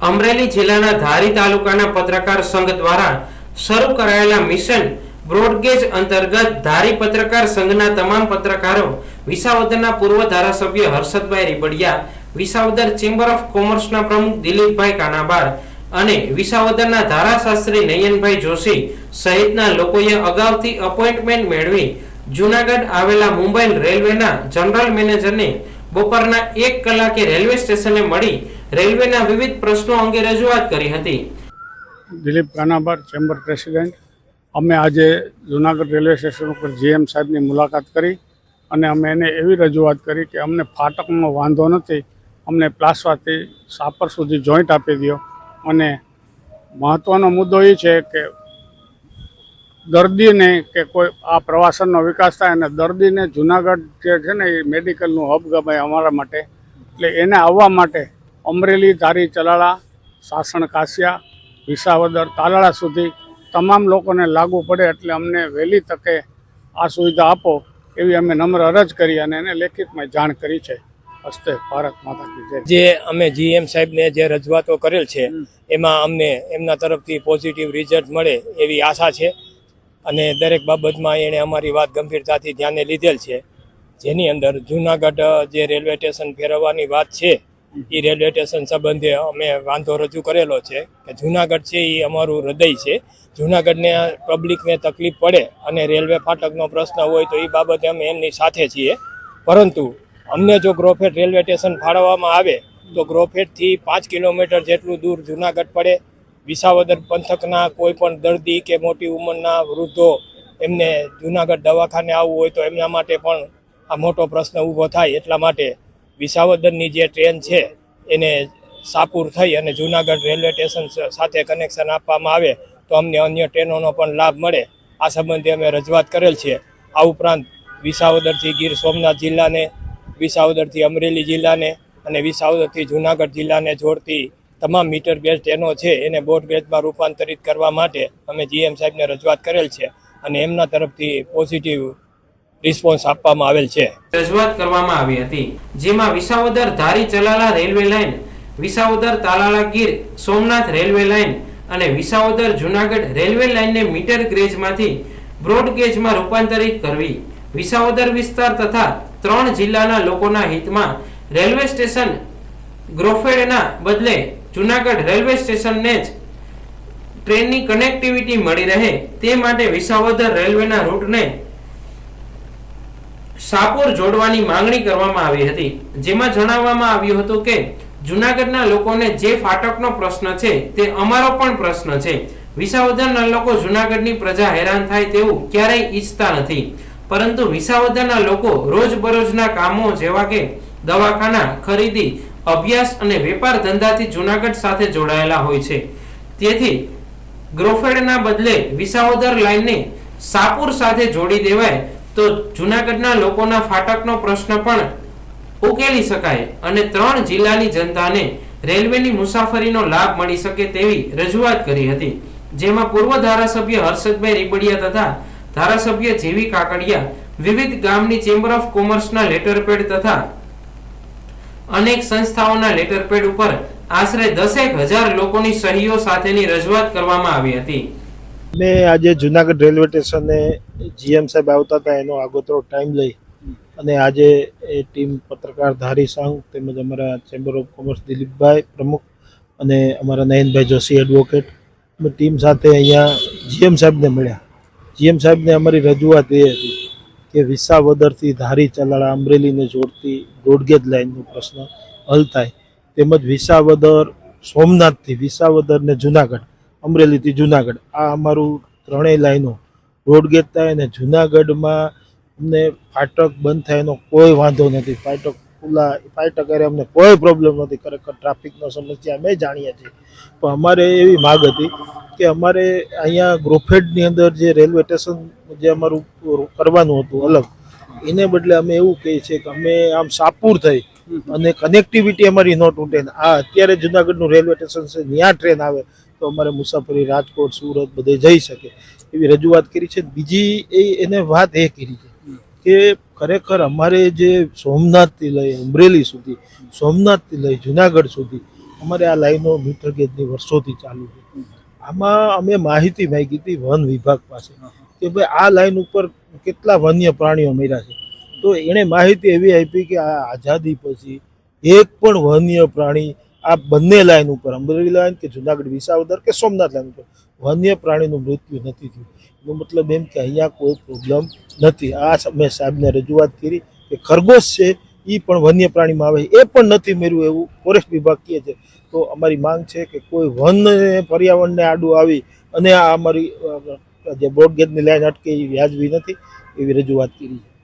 અમરેલી જિલ્લાના ધારી તાલુકાના પત્રકાર સંઘ દ્વારા શરૂ કરાયેલા મિશન બ્રોડગેજ અંતર્ગત ધારી પત્રકાર સંઘના તમામ પત્રકારો વિસાવદરના પૂર્વ ધારાસભ્ય હર્ષદભાઈ રીબડિયા, વિસાવદર ચેમ્બર ઓફ કોમર્સના પ્રમુખ દિલીપભાઈ કાનાબાર અને વિસાવદરના ધારાશાસ્ત્રી નયનભાઈ જોશી સહિતના લોકોએ અગાઉથી અપોઇન્ટમેન્ટ મેળવી જૂનાગઢ આવેલા મુંબઈ રેલવેના જનરલ મેનેજરને બપોરના 1 કલાકે રેલવે સ્ટેશને મળી રેલવેના વિવિધ પ્રશ્નો અંગે રજૂઆત કરી હતી। Dilip Kanabar, chamber president. અમે આજે જૂનાગઢ રેલવે સ્ટેશન ઉપર જીએમ સાહેબની મુલાકાત કરી અને અમે એને એવી રજૂઆત કરી કે અમને ફાટકનો વાંધો નથી, અમને પ્લાસવાથી સાપર સુધી જોઈન્ટ આપી દો। અને મહત્ત્વનો મુદ્દો એ છે કે દર્દીને કે કોઈ આ પ્રવાસનનો વિકાસ થાય અને દર્દીને જૂનાગઢ જે છે ને એ મેડિકલનું હબ ગમાય અમારા માટે, એટલે એને આવવા માટે અમરેલી, ધારી, ચલાળા, સાસણ, કાસિયા, વિસાવદર, તાલાળા સુધી તમામ લોકોને લાગુ પડે એટલે અમને વહેલી તકે આ સુવિધા આપો એવી અમે નમ્ર અરજ કરી અને એને લેખિતમાં જાણ કરી છે। હસ્તે ભારત માતા કી જય। જે અમે જીએમ સાહેબને જે રજૂઆતો કરેલ છે એમાં અમને એમના તરફથી પોઝિટિવ રિઝલ્ટ મળે એવી આશા છે અને દરેક બાબતમાં એણે અમારી વાત ગંભીરતાથી ધ્યાને લીધેલ છે, જેની અંદર જૂનાગઢ જે રેલવે સ્ટેશન ફેરવવાની વાત છે એ રેલવે સ્ટેશન સંબંધે અમે વાંધો રજૂ કરેલો છે કે જૂનાગઢ છે એ અમારું હૃદય છે। જૂનાગઢને પબ્લિકને તકલીફ પડે અને રેલવે ફાટકનો પ્રશ્ન હોય તો એ બાબતે અમે એમની સાથે છીએ, પરંતુ અમને જો ગ્રોફેટ રેલવે સ્ટેશન ફાળવવામાં આવે તો ગ્રોફેટથી 5 કિલોમીટર જેટલું દૂર જૂનાગઢ પડે। વિસાવદર પંથકના કોઈ પણ દર્દી કે મોટી ઉંમરના વૃદ્ધો એમને જૂનાગઢ દવાખાને આવવું હોય તો એમના માટે પણ આ મોટો પ્રશ્ન ઊભો થાય, એટલા માટે વિસાવદરની જે ટ્રેન છે એને સાપુર થઈ અને જૂનાગઢ રેલવે સ્ટેશન સાથે કનેક્શન આપવામાં આવે તો અમને અન્ય ટ્રેનોનો પણ લાભ મળે, આ સંબંધે અમે રજૂઆત કરેલ છે। આ ઉપરાંત વિસાવદરથી ગીર સોમનાથ જિલ્લાને, વિસાવદરથી અમરેલી જિલ્લાને અને વિસાવદરથી જૂનાગઢ જિલ્લાને જોડતી તમામ મીટર ગેજ ટ્રેનો છે એને બોટ ગેજમાં રૂપાંતરિત કરવા માટે અમે જીએમ સાહેબને રજૂઆત કરેલ છે અને એમના તરફથી પોઝિટિવ રિસ્પોન્સ આપવામાં આવેલ છે। રજૂઆત કરવામાં આવી હતી, જેમાં Visavadar Dhari Chalala railway line, Visavadar Talala Gir Somnath railway line અને વિસાવદર જૂનાગઢ રેલવે લાઇનને મીટર ગેજમાંથી બ્રોડ ગેજમાં રૂપાંતરિત કરવી, વિસાવદર વિસ્તાર તથા 3 જિલ્લાના લોકોના હિતમાં રેલવે સ્ટેશન ગ્રોફેડના બદલે જૂનાગઢ રેલવે સ્ટેશનને જ ટ્રેનની કનેક્ટિવિટી મળી રહે તે માટે વિસાવદર રેલવેના રૂટને સાપુર જોડવાની માંગણી કરવામાં આવી હતી, જેમાં જણાવવામાં આવ્યું હતું કે જૂનાગઢના લોકોને જે ફાટકનો પ્રશ્ન છે તે અમારો પણ પ્રશ્ન છે। વિસાવદરના લોકો જૂનાગઢની પ્રજા હેરાન થાય તેવું ક્યારેય ઈચ્છતા નથી, પરંતુ વિસાવદરના લોકો રોજબરોજના કામો જેવા કે દવાખાના, ખરીદી, અભ્યાસ અને વેપાર ધંધાથી જૂનાગઢ સાથે જોડાયેલા હોય છે, તેથી ગ્રોફેડના બદલે વિસાવદર લાઇનને સાપુર સાથે જોડી દેવાય તો જૂનાગઢના લોકોના ફાટકનો પ્રશ્ન પણ ઉકેલી શકાય અને 3 જિલ્લાની જનતાને રેલવેની મુસાફરીનો લાભ મળી શકે તેવી રજૂઆત કરી હતી, જેમાં પૂર્વ ધારાસભ્ય હર્ષદભાઈ રીબડિયા તથા ધારાસભ્ય જેવી કાકડિયા, વિવિધ ગામની ચેમ્બર ઓફ કોમર્સના લેટરપેડ તથા અનેક સંસ્થાઓના લેટરપેડ ઉપર આશરે 10,000 લોકોની સહીઓ સાથેની રજૂઆત કરવામાં આવી હતી। મેં આજે જૂનાગઢ રેલવે સ્ટેશને જીએમ સાહેબ આવતા હતા એનો આગોતરો ટાઈમ લઈ અને આજે એ ટીમ પત્રકાર ધારી સંઘ તેમજ અમારા ચેમ્બર ઓફ કોમર્સ દિલીપભાઈ પ્રમુખ અને અમારા નયનભાઈ જોશી એડવોકેટ અમે ટીમ સાથે અહીંયા જીએમ સાહેબને મળ્યા। જીએમ સાહેબને અમારી રજૂઆત એ હતી કે વિસાવદરથી ધારી, ચલાળા, અમરેલીને જોડતી બ્રોડગેજ લાઇનનો પ્રશ્ન હલ થાય, તેમજ વિસાવદર સોમનાથથી વિસાવદર ને જૂનાગઢ, અમરેલીથી જૂનાગઢ આ અમારું 3 લાઈનો બ્રોડગેજ થાય અને જૂનાગઢમાં અમને ફાટક બંધ થાય એનો કોઈ વાંધો નથી, ફાટક ખુલ્લા ફાટક અરે અમને કોઈ પ્રોબ્લેમ નથી, ખરેખર ટ્રાફિકનો સમસ્યા અમે જાણીએ છીએ, પણ અમારે એવી માગ હતી કે અમારે અહીંયા ગ્રોફેડની અંદર જે રેલવે સ્ટેશન જે અમારું કરવાનું હતું અલગ, એને બદલે અમે એવું કહીએ છીએ કે અમે આમ સાપુર થઈ અને કનેક્ટિવિટી અમારી ન તૂટે, આ અત્યારે જૂનાગઢનું રેલવે સ્ટેશન છે ત્યાં ટ્રેન આવે તો અમારે મુસાફરી રાજકોટ, સુરત બધે જઈ શકે એવી રજૂઆત કરી છે। બીજી એને વાત એ કરી છે કે ખરેખર અમારે જે સોમનાથથી લઈ અમરેલી સુધી, સોમનાથથી લઈ જૂનાગઢ સુધી અમારે આ લાઈનો મીટર ગેજની વર્ષોથી ચાલુ છે. આમાં અમે માહિતી માંગી હતી વન વિભાગ પાસે કે ભાઈ આ લાઈન ઉપર કેટલા વન્ય પ્રાણીઓ મર્યા છે. તો એણે માહિતી એવી આપી કે આ આઝાદી પછી એક પણ વન્ય પ્રાણી આ બંને લાઈન ઉપર અમરેલી લાઈન કે જુનાગઢ વિસાવદર કે સોમનાથ લાઈન ઉપર વન્ય પ્રાણીનું મૃત્યુ નથી થયું. એનો મતલબ એમ કે અહીંયા કોઈ પ્રોબ્લેમ નથી. આ મેં સાહેબને રજૂઆત કરી કે ખરગોશ છે એ પણ વન્ય પ્રાણીમાં આવે એ પણ નથી મર્યું એવું ફોરેસ્ટ વિભાગ કહે છે. તો અમારી માંગ છે કે કોઈ વન પર્યાવરણને આડું આવી અને આ અમારી જે બ્રોડગેજની લાઈન અટકે એ વ્યાજબી નથી એવી રજૂઆત કરી છે.